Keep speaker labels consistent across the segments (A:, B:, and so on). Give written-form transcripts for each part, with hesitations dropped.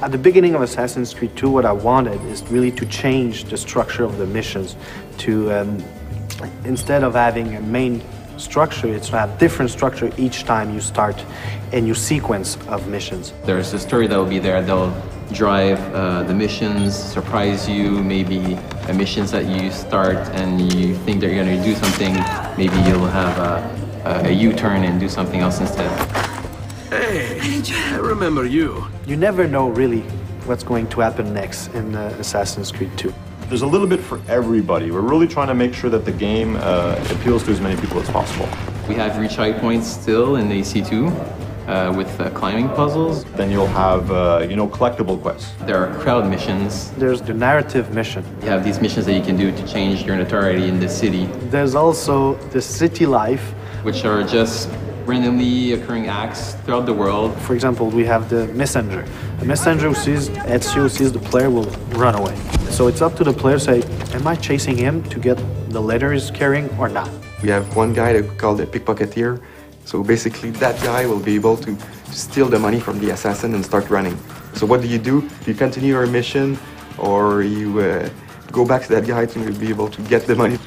A: At the beginning of Assassin's Creed 2, what I wanted is really to change the structure of the missions to, instead of having a main structure, it's to have different structure each time you start a new sequence of missions.
B: There's a story that will be there. They'll drive the missions, surprise you, maybe missions that you start and you think they're going to do something, maybe you'll have a U-turn and do something else instead.
C: Hey, I remember you.
A: You never know really what's going to happen next in Assassin's Creed 2.
D: There's a little bit for everybody. We're really trying to make sure that the game appeals to as many people as possible.
B: We have retry points still in AC2 with climbing puzzles.
D: Then you'll have, collectible quests.
B: There are crowd missions.
A: There's the narrative mission.
B: You have these missions that you can do to change your notoriety in the city.
A: There's also the city life,
B: which are just randomly occurring acts throughout the world.
A: For example, we have the messenger. A messenger who sees Ezio, sees the player, will run away. So it's up to the player to say, am I chasing him to get the letter he's carrying or not?
E: We have one guy that we call the pickpocketeer. So basically that guy will be able to steal the money from the assassin and start running. So what do? You continue your mission, or you go back to that guy to be able to get the money.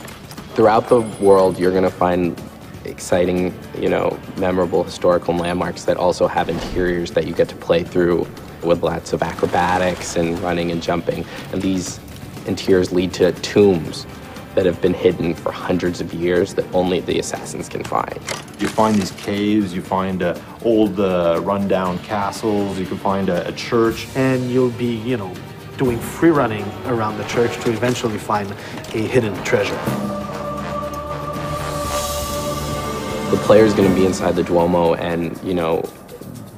F: Throughout the world, you're going to find exciting, memorable historical landmarks that also have interiors that you get to play through with lots of acrobatics and running and jumping. And these interiors lead to tombs that have been hidden for hundreds of years that only the assassins can find.
D: You find these caves, you find old rundown castles, you can find a church.
A: And you'll be, doing free running around the church to eventually find a hidden treasure.
F: The player is going to be inside the Duomo, and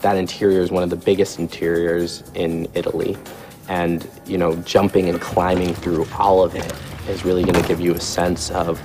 F: that interior is one of the biggest interiors in Italy. And jumping and climbing through all of it is really going to give you a sense of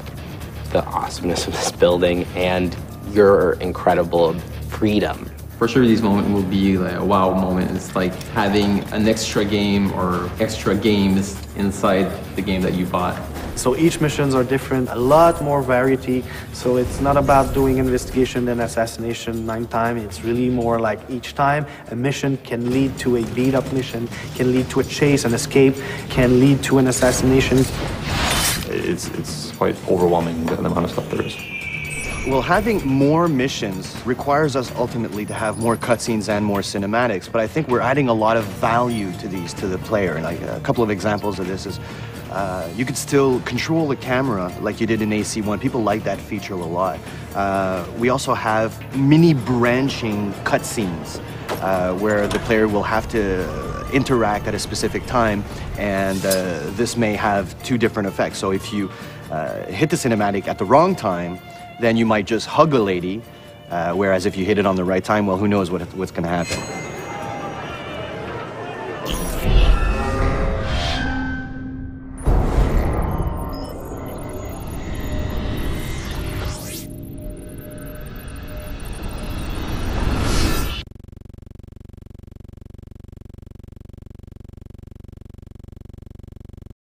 F: the awesomeness of this building and your incredible freedom.
B: For sure, these moments will be like a wow moment. It's like having an extra game or extra games inside the game that you bought.
A: So each missions are different, a lot more variety. So it's not about doing investigation and assassination 9 times. It's really more like each time a mission can lead to a beat-up mission, can lead to a chase, an escape, can lead to an assassination.
D: It's quite overwhelming, the amount of stuff there is.
G: Well, having more missions requires us ultimately to have more cutscenes and more cinematics, but I think we're adding a lot of value to these to the player. Like a couple of examples of this is you could still control the camera like you did in AC1. People like that feature a lot. We also have mini branching cutscenes where the player will have to interact at a specific time, and this may have 2 different effects. So if you hit the cinematic at the wrong time, then you might just hug a lady, whereas if you hit it on the right time, well, who knows what's going to happen.